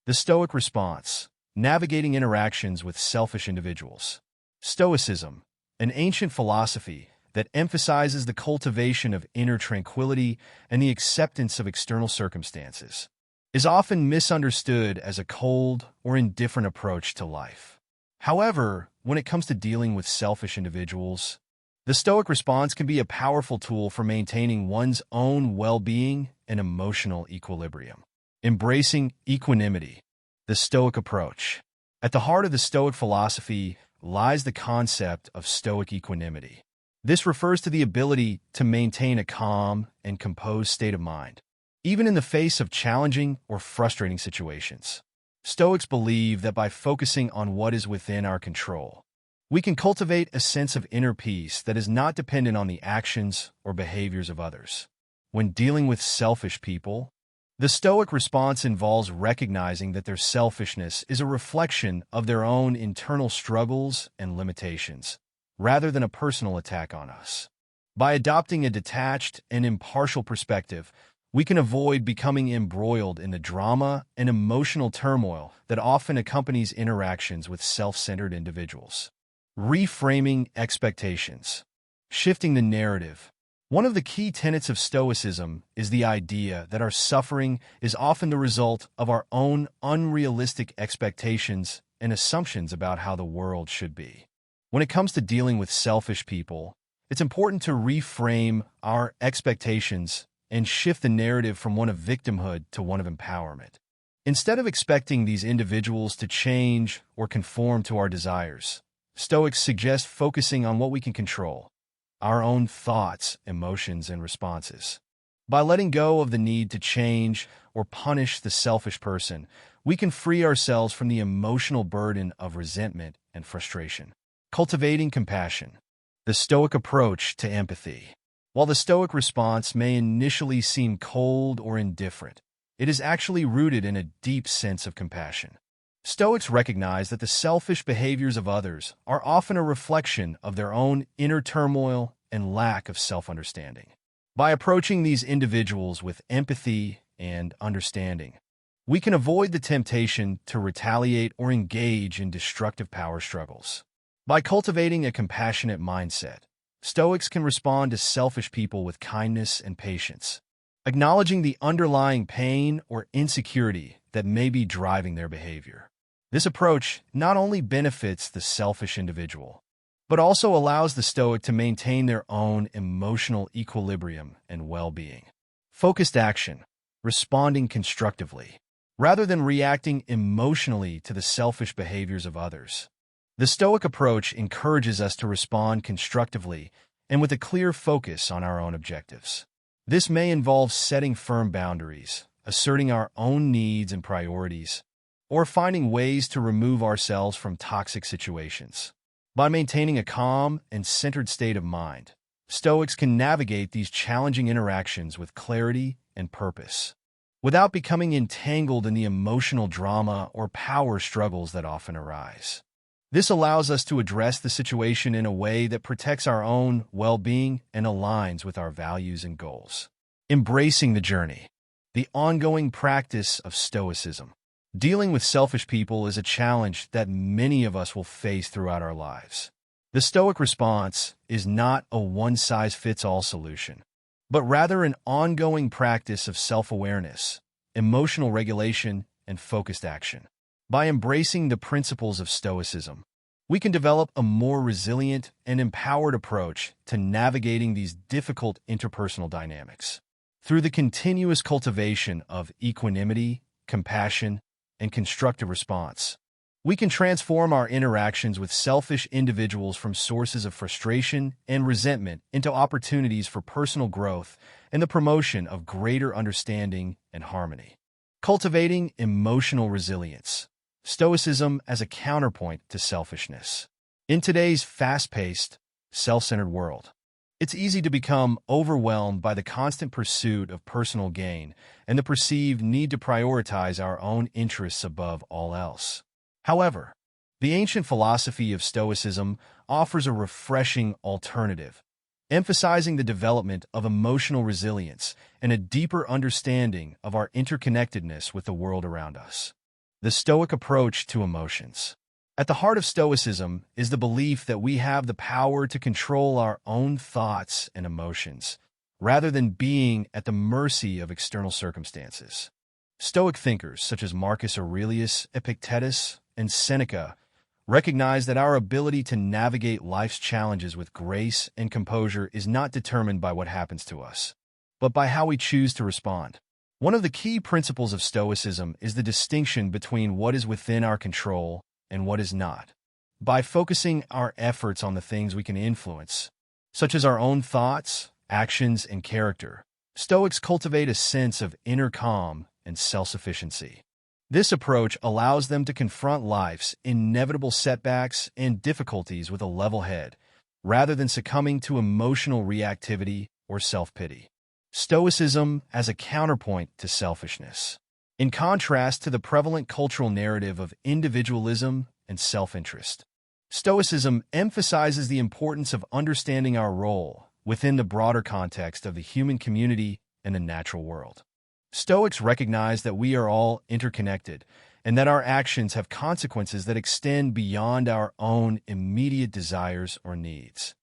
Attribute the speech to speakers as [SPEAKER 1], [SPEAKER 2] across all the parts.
[SPEAKER 1] The Stoic response: navigating interactions with selfish individuals. Stoicism, an ancient philosophy that emphasizes the cultivation of inner tranquility and the acceptance of external circumstances, is often misunderstood as a cold or indifferent approach to life. However, when it comes to dealing with selfish individuals, the Stoic response can be a powerful tool for maintaining one's own well-being and emotional equilibrium. Embracing equanimity. The Stoic approach. At the heart of the Stoic philosophy lies the concept of Stoic equanimity. This refers to the ability to maintain a calm and composed state of mind, even in the face of challenging or frustrating situations. Stoics believe that by focusing on what is within our control, we can cultivate a sense of inner peace that is not dependent on the actions or behaviors of others. When dealing with selfish people, the Stoic response involves recognizing that their selfishness is a reflection of their own internal struggles and limitations, rather than a personal attack on us. By adopting a detached and impartial perspective, we can avoid becoming embroiled in the drama and emotional turmoil that often accompanies interactions with self-centered individuals. Reframing expectations. Shifting the narrative. One of the key tenets of Stoicism is the idea that our suffering is often the result of our own unrealistic expectations and assumptions about how the world should be. When it comes to dealing with selfish people, it's important to reframe our expectations and shift the narrative from one of victimhood to one of empowerment. Instead of expecting these individuals to change or conform to our desires, Stoics suggest focusing on what we can control: our own thoughts, emotions, and responses. By letting go of the need to change or punish the selfish person, we can free ourselves from the emotional burden of resentment and frustration. Cultivating compassion. The Stoic approach to empathy. While the Stoic response may initially seem cold or indifferent, it is actually rooted in a deep sense of compassion. Stoics recognize that the selfish behaviors of others are often a reflection of their own inner turmoil and lack of self-understanding. By approaching these individuals with empathy and understanding, we can avoid the temptation to retaliate or engage in destructive power struggles. By cultivating a compassionate mindset, Stoics can respond to selfish people with kindness and patience, acknowledging the underlying pain or insecurity that may be driving their behavior. This approach not only benefits the selfish individual, but also allows the Stoic to maintain their own emotional equilibrium and well-being. Focused action. Responding constructively, rather than reacting emotionally to the selfish behaviors of others. The Stoic approach encourages us to respond constructively and with a clear focus on our own objectives. This may involve setting firm boundaries, asserting our own needs and priorities, or finding ways to remove ourselves from toxic situations. By maintaining a calm and centered state of mind, Stoics can navigate these challenging interactions with clarity and purpose, without becoming entangled in the emotional drama or power struggles that often arise. This allows us to address the situation in a way that protects our own well-being and aligns with our values and goals. Embracing the journey. The ongoing practice of Stoicism. Dealing with selfish people is a challenge that many of us will face throughout our lives. The Stoic response is not a one-size-fits-all solution, but rather an ongoing practice of self-awareness, emotional regulation, and focused action. By embracing the principles of Stoicism, we can develop a more resilient and empowered approach to navigating these difficult interpersonal dynamics. Through the continuous cultivation of equanimity, compassion, and constructive response, we can transform our interactions with selfish individuals from sources of frustration and resentment into opportunities for personal growth and the promotion of greater understanding and harmony. Cultivating emotional resilience. Stoicism as a counterpoint to selfishness. In today's fast-paced, self-centered world, it's easy to become overwhelmed by the constant pursuit of personal gain and the perceived need to prioritize our own interests above all else. However, the ancient philosophy of Stoicism offers a refreshing alternative, emphasizing the development of emotional resilience and a deeper understanding of our interconnectedness with the world around us. The Stoic approach to emotions. At the heart of Stoicism is the belief that we have the power to control our own thoughts and emotions, rather than being at the mercy of external circumstances. Stoic thinkers such as Marcus Aurelius, Epictetus, and Seneca recognize that our ability to navigate life's challenges with grace and composure is not determined by what happens to us, but by how we choose to respond. One of the key principles of Stoicism is the distinction between what is within our control and what is not. By focusing our efforts on the things we can influence, such as our own thoughts, actions, and character, Stoics cultivate a sense of inner calm and self-sufficiency. This approach allows them to confront life's inevitable setbacks and difficulties with a level head, rather than succumbing to emotional reactivity or self-pity. Stoicism as a counterpoint to selfishness. In contrast to the prevalent cultural narrative of individualism and self-interest, Stoicism emphasizes the importance of understanding our role within the broader context of the human community and the natural world. Stoics recognize that we are all interconnected and that our actions have consequences that extend beyond our own immediate desires or needs.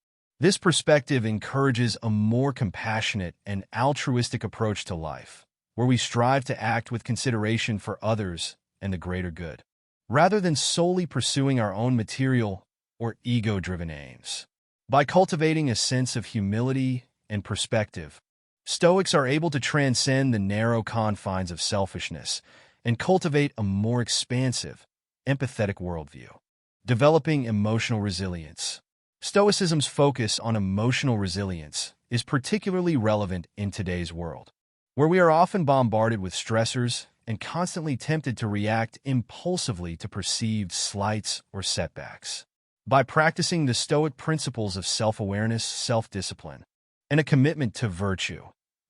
[SPEAKER 1] This perspective encourages a more compassionate and altruistic approach to life, where we strive to act with consideration for others and the greater good, rather than solely pursuing our own material or ego-driven aims. By cultivating a sense of humility and perspective, Stoics are able to transcend the narrow confines of selfishness and cultivate a more expansive, empathetic worldview. Developing emotional resilience. Stoicism's focus on emotional resilience is particularly relevant in today's world, where we are often bombarded with stressors and constantly tempted to react impulsively to perceived slights or setbacks. By practicing the Stoic principles of self-awareness, self-discipline, and a commitment to virtue,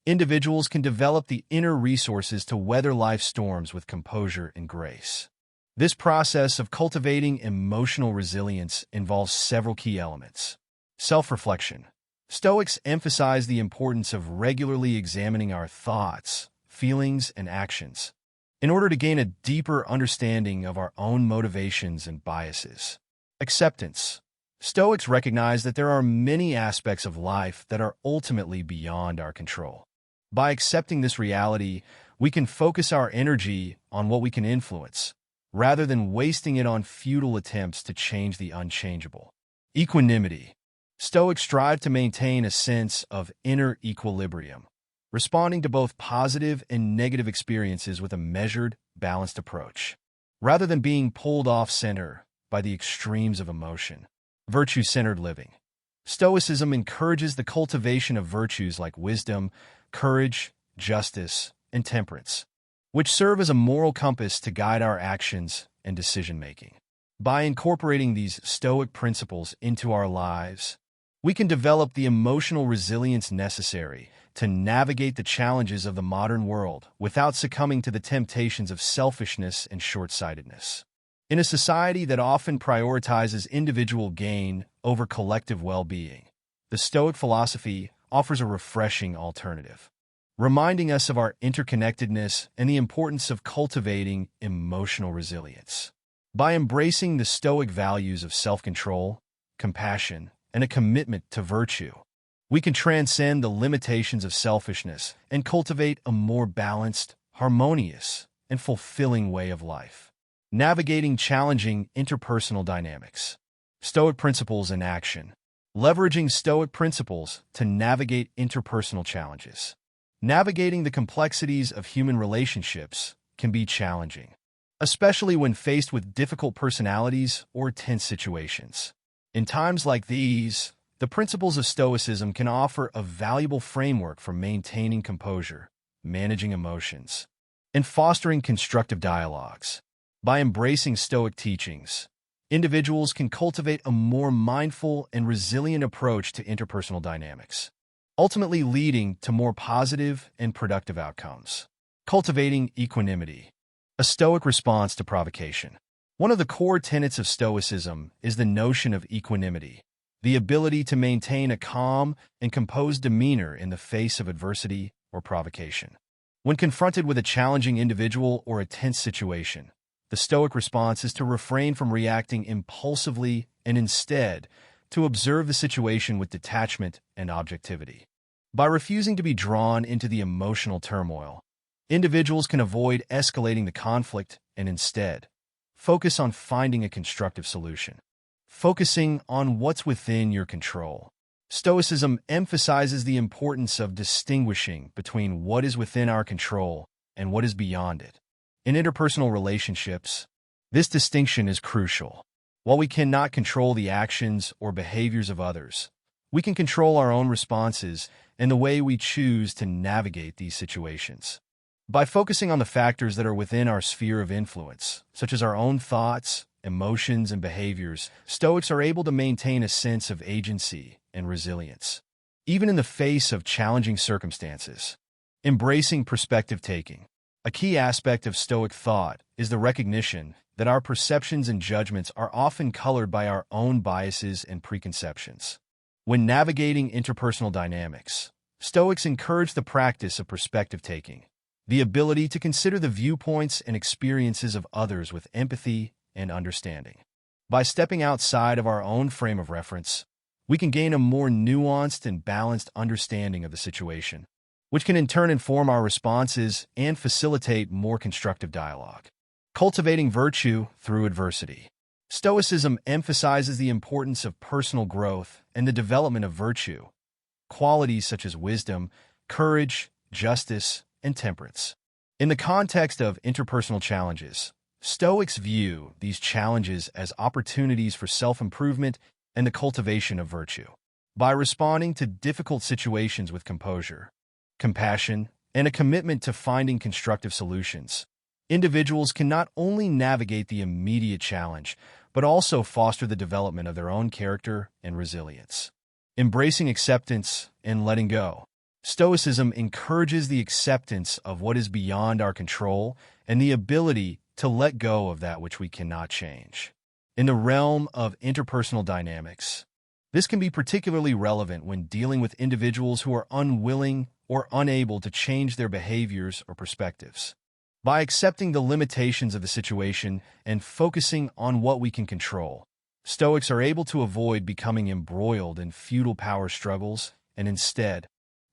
[SPEAKER 1] individuals can develop the inner resources to weather life's storms with composure and grace. This process of cultivating emotional resilience involves several key elements. Self-reflection. Stoics emphasize the importance of regularly examining our thoughts, feelings, and actions in order to gain a deeper understanding of our own motivations and biases. Acceptance. Stoics recognize that there are many aspects of life that are ultimately beyond our control. By accepting this reality, we can focus our energy on what we can influence, rather than wasting it on futile attempts to change the unchangeable. Equanimity. Stoics strive to maintain a sense of inner equilibrium, responding to both positive and negative experiences with a measured, balanced approach, rather than being pulled off-center by the extremes of emotion. Virtue-centered living. Stoicism encourages the cultivation of virtues like wisdom, courage, justice, and temperance, which serve as a moral compass to guide our actions and decision-making. By incorporating these Stoic principles into our lives, we can develop the emotional resilience necessary to navigate the challenges of the modern world without succumbing to the temptations of selfishness and short-sightedness. In a society that often prioritizes individual gain over collective well-being, the Stoic philosophy offers a refreshing alternative, reminding us of our interconnectedness and the importance of cultivating emotional resilience. By embracing the Stoic values of self-control, compassion, and a commitment to virtue, we can transcend the limitations of selfishness and cultivate a more balanced, harmonious, and fulfilling way of life. Navigating challenging interpersonal dynamics. Stoic principles in action. Leveraging Stoic principles to navigate interpersonal challenges. Navigating the complexities of human relationships can be challenging, especially when faced with difficult personalities or tense situations. In times like these, the principles of Stoicism can offer a valuable framework for maintaining composure, managing emotions, and fostering constructive dialogues. By embracing Stoic teachings, individuals can cultivate a more mindful and resilient approach to interpersonal dynamics, ultimately leading to more positive and productive outcomes. Cultivating equanimity. A Stoic response to provocation. One of the core tenets of Stoicism is the notion of equanimity, the ability to maintain a calm and composed demeanor in the face of adversity or provocation. When confronted with a challenging individual or a tense situation, The Stoic response is to refrain from reacting impulsively and instead to observe the situation with detachment and objectivity. By refusing to be drawn into the emotional turmoil, individuals can avoid escalating the conflict and instead focus on finding a constructive solution. Focusing on what's within your control. Stoicism emphasizes the importance of distinguishing between what is within our control and what is beyond it. In interpersonal relationships, this distinction is crucial. While we cannot control the actions or behaviors of others, we can control our own responses and the way we choose to navigate these situations. By focusing on the factors that are within our sphere of influence, such as our own thoughts, emotions, and behaviors, Stoics are able to maintain a sense of agency and resilience, even in the face of challenging circumstances. Embracing perspective-taking. A key aspect of Stoic thought is the recognition that our perceptions and judgments are often colored by our own biases and preconceptions. When navigating interpersonal dynamics, Stoics encourage the practice of perspective-taking, the ability to consider the viewpoints and experiences of others with empathy and understanding. By stepping outside of our own frame of reference, we can gain a more nuanced and balanced understanding of the situation, which can in turn inform our responses and facilitate more constructive dialogue. Cultivating virtue through adversity. Stoicism emphasizes the importance of personal growth and the development of virtue, qualities such as wisdom, courage, justice, and temperance. In the context of interpersonal challenges, Stoics view these challenges as opportunities for self-improvement and the cultivation of virtue. By responding to difficult situations with composure, compassion, and a commitment to finding constructive solutions, individuals can not only navigate the immediate challenge, but also foster the development of their own character and resilience. Embracing acceptance and letting go. Stoicism encourages the acceptance of what is beyond our control and the ability to let go of that which we cannot change. In the realm of interpersonal dynamics, this can be particularly relevant when dealing with individuals who are unwilling or unable to change their behaviors or perspectives. By accepting the limitations of the situation and focusing on what we can control, Stoics are able to avoid becoming embroiled in futile power struggles and instead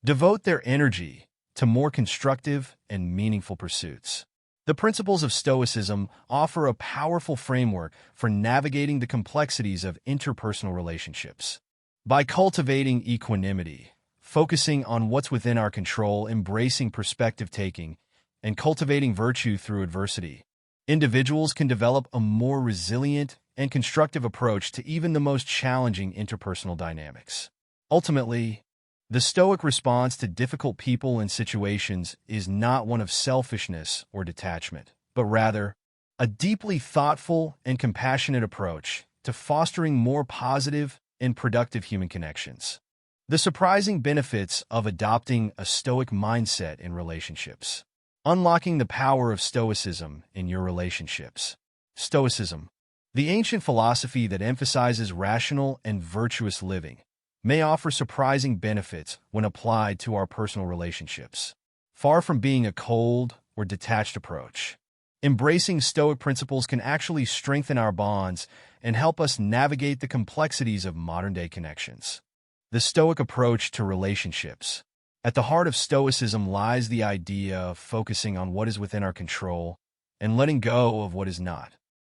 [SPEAKER 1] devote their energy to more constructive and meaningful pursuits. The principles of Stoicism offer a powerful framework for navigating the complexities of interpersonal relationships. By cultivating equanimity, focusing on what's within our control, embracing perspective-taking, and cultivating virtue through adversity, individuals can develop a more resilient and constructive approach to even the most challenging interpersonal dynamics. Ultimately, the Stoic response to difficult people and situations is not one of selfishness or detachment, but rather a deeply thoughtful and compassionate approach to fostering more positive and productive human connections. The surprising benefits of adopting a Stoic mindset in relationships. Unlocking the power of Stoicism in your relationships. Stoicism, the ancient philosophy that emphasizes rational and virtuous living, may offer surprising benefits when applied to our personal relationships. Far from being a cold or detached approach, embracing Stoic principles can actually strengthen our bonds and help us navigate the complexities of modern-day connections. The Stoic approach to relationships. At the heart of Stoicism lies the idea of focusing on what is within our control and letting go of what is not.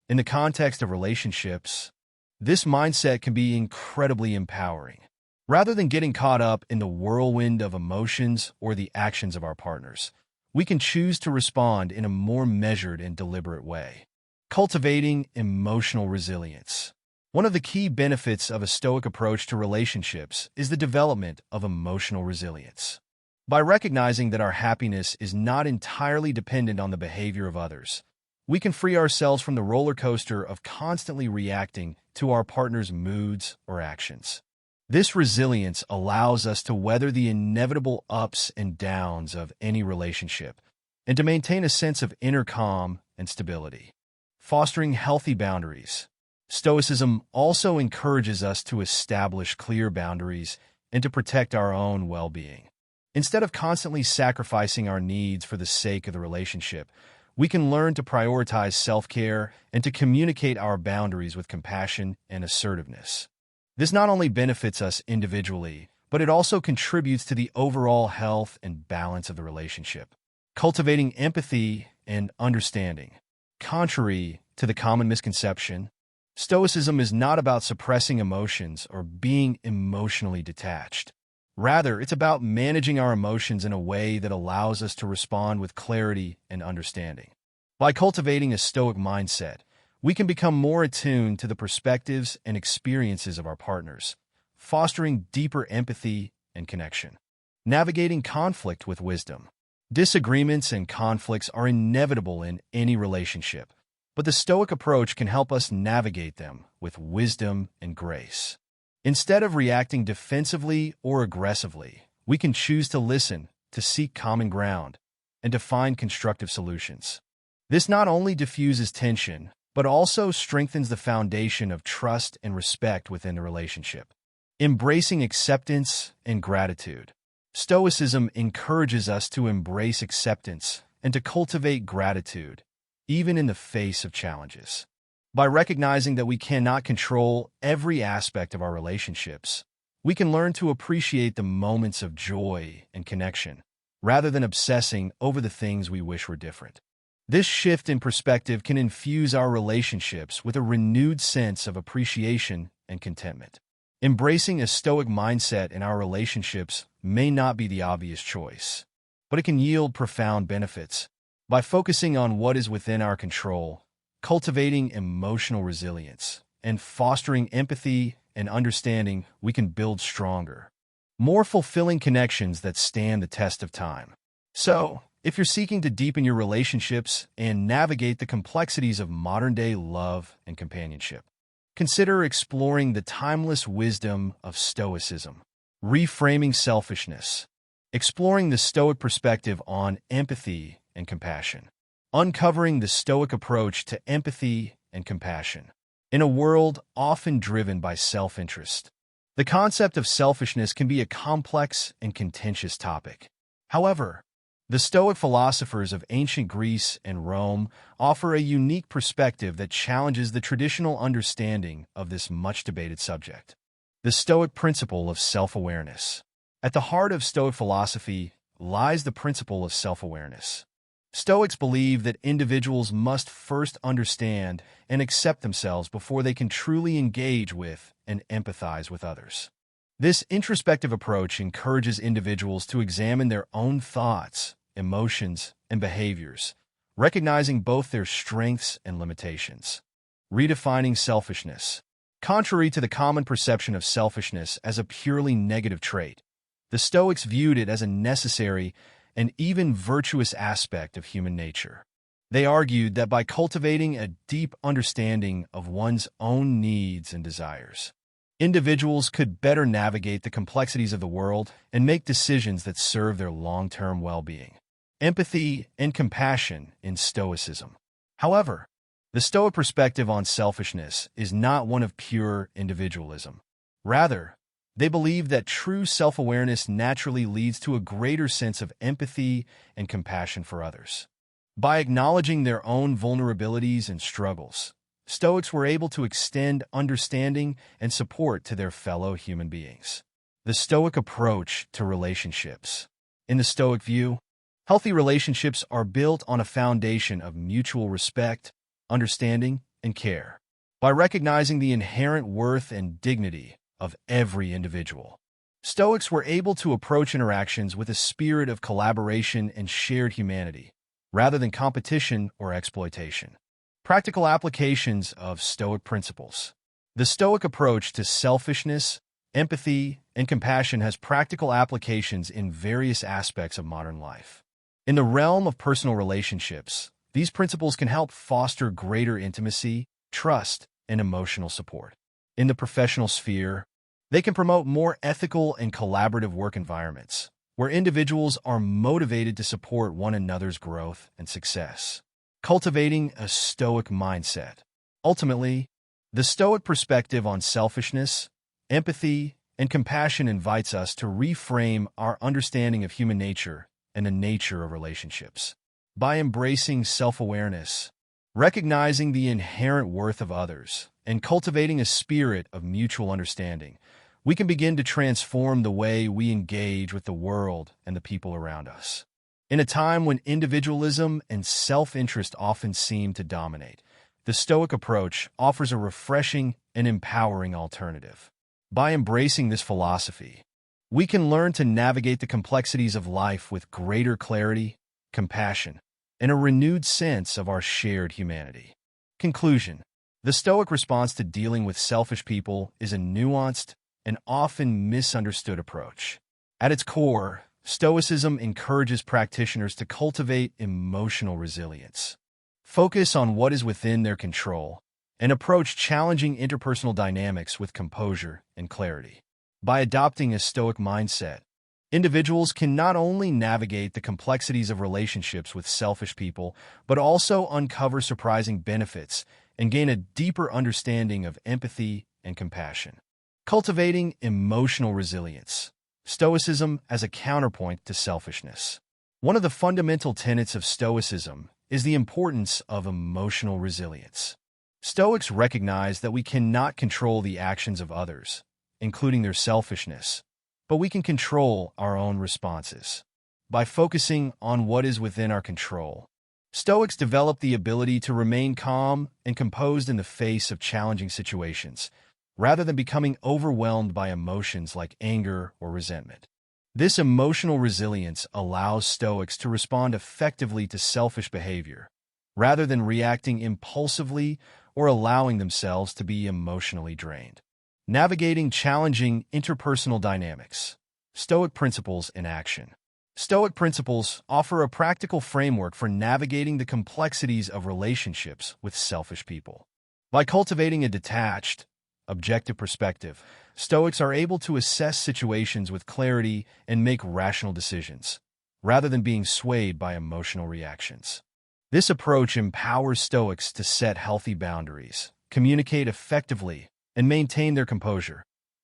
[SPEAKER 1] In the context of relationships, this mindset can be incredibly empowering. Rather than getting caught up in the whirlwind of emotions or the actions of our partners, we can choose to respond in a more measured and deliberate way. Cultivating emotional resilience. One of the key benefits of a Stoic approach to relationships is the development of emotional resilience. By recognizing that our happiness is not entirely dependent on the behavior of others, we can free ourselves from the roller coaster of constantly reacting to our partner's moods or actions. This resilience allows us to weather the inevitable ups and downs of any relationship and to maintain a sense of inner calm and stability. Fostering healthy boundaries. Stoicism also encourages us to establish clear boundaries and to protect our own well-being. Instead of constantly sacrificing our needs for the sake of the relationship, we can learn to prioritize self-care and to communicate our boundaries with compassion and assertiveness. This not only benefits us individually, but it also contributes to the overall health and balance of the relationship. Cultivating empathy and understanding. Contrary to the common misconception, Stoicism is not about suppressing emotions or being emotionally detached. Rather, it's about managing our emotions in a way that allows us to respond with clarity and understanding. By cultivating a Stoic mindset, we can become more attuned to the perspectives and experiences of our partners, fostering deeper empathy and connection. Navigating conflict with wisdom. Disagreements and conflicts are inevitable in any relationship, but the Stoic approach can help us navigate them with wisdom and grace. Instead of reacting defensively or aggressively, we can choose to listen, to seek common ground, and to find constructive solutions. This not only diffuses tension, but also strengthens the foundation of trust and respect within the relationship. Embracing acceptance and gratitude. Stoicism encourages us to embrace acceptance and to cultivate gratitude, even in the face of challenges. By recognizing that we cannot control every aspect of our relationships, we can learn to appreciate the moments of joy and connection, rather than obsessing over the things we wish were different. This shift in perspective can infuse our relationships with a renewed sense of appreciation and contentment. Embracing a Stoic mindset in our relationships may not be the obvious choice, but it can yield profound benefits. By focusing on what is within our control, cultivating emotional resilience, and fostering empathy and understanding, we can build stronger, more fulfilling connections that stand the test of time. So, if you're seeking to deepen your relationships and navigate the complexities of modern-day love and companionship, consider exploring the timeless wisdom of Stoicism. Reframing selfishness. Exploring the Stoic perspective on empathy and compassion. Uncovering the Stoic approach to empathy and compassion. In a world often driven by self-interest, the concept of selfishness can be a complex and contentious topic. However, the Stoic philosophers of ancient Greece and Rome offer a unique perspective that challenges the traditional understanding of this much-debated subject. The Stoic principle of self-awareness. At the heart of Stoic philosophy lies the principle of self-awareness. Stoics believe that individuals must first understand and accept themselves before they can truly engage with and empathize with others. This introspective approach encourages individuals to examine their own thoughts, emotions, and behaviors, recognizing both their strengths and limitations. Redefining selfishness. Contrary to the common perception of selfishness as a purely negative trait, the Stoics viewed it as a necessary and even virtuous aspect of human nature. They argued that by cultivating a deep understanding of one's own needs and desires, individuals could better navigate the complexities of the world and make decisions that serve their long-term well-being. Empathy and compassion in Stoicism. However, the Stoic perspective on selfishness is not one of pure individualism. Rather, they believe that true self-awareness naturally leads to a greater sense of empathy and compassion for others. By acknowledging their own vulnerabilities and struggles, Stoics were able to extend understanding and support to their fellow human beings. The Stoic approach to relationships. In the Stoic view, healthy relationships are built on a foundation of mutual respect, understanding, and care. By recognizing the inherent worth and dignity of every individual, Stoics were able to approach interactions with a spirit of collaboration and shared humanity, rather than competition or exploitation. Practical applications of Stoic principles. The Stoic approach to selfishness, empathy, and compassion has practical applications in various aspects of modern life. In the realm of personal relationships, these principles can help foster greater intimacy, trust, and emotional support. In the professional sphere, they can promote more ethical and collaborative work environments, where individuals are motivated to support one another's growth and success. Cultivating a Stoic mindset. Ultimately, the Stoic perspective on selfishness, empathy, and compassion invites us to reframe our understanding of human nature and the nature of relationships. By embracing self-awareness, recognizing the inherent worth of others, and cultivating a spirit of mutual understanding, we can begin to transform the way we engage with the world and the people around us. In a time when individualism and self-interest often seem to dominate, the Stoic approach offers a refreshing and empowering alternative. By embracing this philosophy, we can learn to navigate the complexities of life with greater clarity, compassion, and a renewed sense of our shared humanity. Conclusion: the Stoic response to dealing with selfish people is a nuanced and often misunderstood approach. At its core, Stoicism encourages practitioners to cultivate emotional resilience, focus on what is within their control, and approach challenging interpersonal dynamics with composure and clarity. By adopting a Stoic mindset, individuals can not only navigate the complexities of relationships with selfish people, but also uncover surprising benefits and gain a deeper understanding of empathy and compassion. Cultivating emotional resilience. Stoicism as a counterpoint to selfishness. One of the fundamental tenets of Stoicism is the importance of emotional resilience. Stoics recognize that we cannot control the actions of others, including their selfishness, but we can control our own responses. By focusing on what is within our control, Stoics develop the ability to remain calm and composed in the face of challenging situations, rather than becoming overwhelmed by emotions like anger or resentment. This emotional resilience allows Stoics to respond effectively to selfish behavior, rather than reacting impulsively or allowing themselves to be emotionally drained. Navigating challenging interpersonal dynamics. Stoic principles in action. Stoic principles offer a practical framework for navigating the complexities of relationships with selfish people. By cultivating a detached, objective perspective, Stoics are able to assess situations with clarity and make rational decisions, rather than being swayed by emotional reactions. This approach empowers Stoics to set healthy boundaries, communicate effectively, and maintain their composure,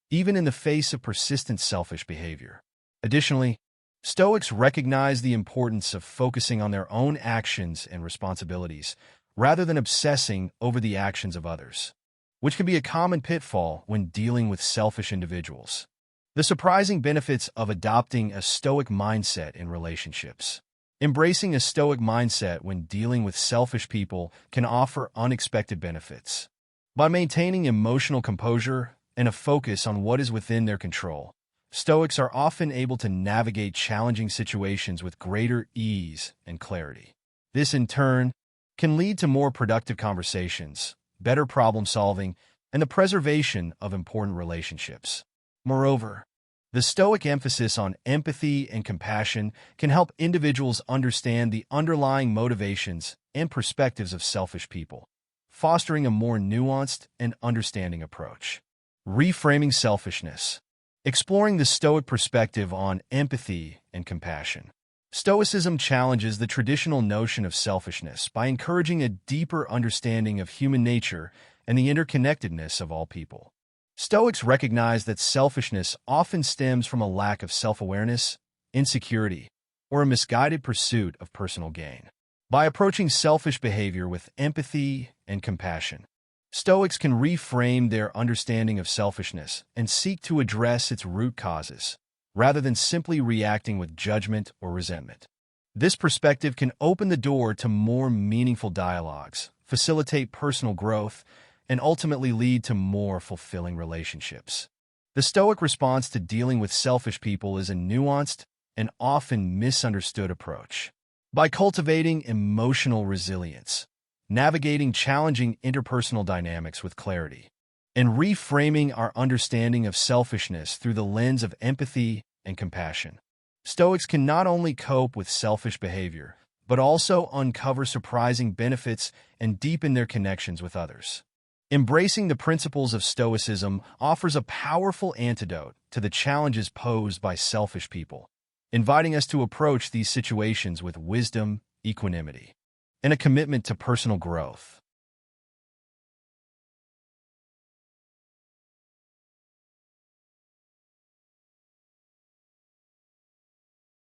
[SPEAKER 1] even in the face of persistent selfish behavior. Additionally, Stoics recognize the importance of focusing on their own actions and responsibilities, rather than obsessing over the actions of others, which can be a common pitfall when dealing with selfish individuals. The surprising benefits of adopting a Stoic mindset in relationships. Embracing a Stoic mindset when dealing with selfish people can offer unexpected benefits. By maintaining emotional composure and a focus on what is within their control, Stoics are often able to navigate challenging situations with greater ease and clarity. This, in turn, can lead to more productive conversations, better problem-solving, and the preservation of important relationships. Moreover, the Stoic emphasis on empathy and compassion can help individuals understand the underlying motivations and perspectives of selfish people, fostering a more nuanced and understanding approach. Reframing selfishness. Exploring the Stoic perspective on empathy and compassion. Stoicism challenges the traditional notion of selfishness by encouraging a deeper understanding of human nature and the interconnectedness of all people. Stoics recognize that selfishness often stems from a lack of self-awareness, insecurity, or a misguided pursuit of personal gain. By approaching selfish behavior with empathy and compassion, Stoics can reframe their understanding of selfishness and seek to address its root causes, rather than simply reacting with judgment or resentment. This perspective can open the door to more meaningful dialogues, facilitate personal growth, and ultimately lead to more fulfilling relationships. The Stoic response to dealing with selfish people is a nuanced and often misunderstood approach. By cultivating emotional resilience, navigating challenging interpersonal dynamics with clarity, and reframing our understanding of selfishness through the lens of empathy and compassion, Stoics can not only cope with selfish behavior, but also uncover surprising benefits and deepen their connections with others. Embracing the principles of Stoicism offers a powerful antidote to the challenges posed by selfish people, inviting us to approach these situations with wisdom, equanimity, and a commitment to personal growth.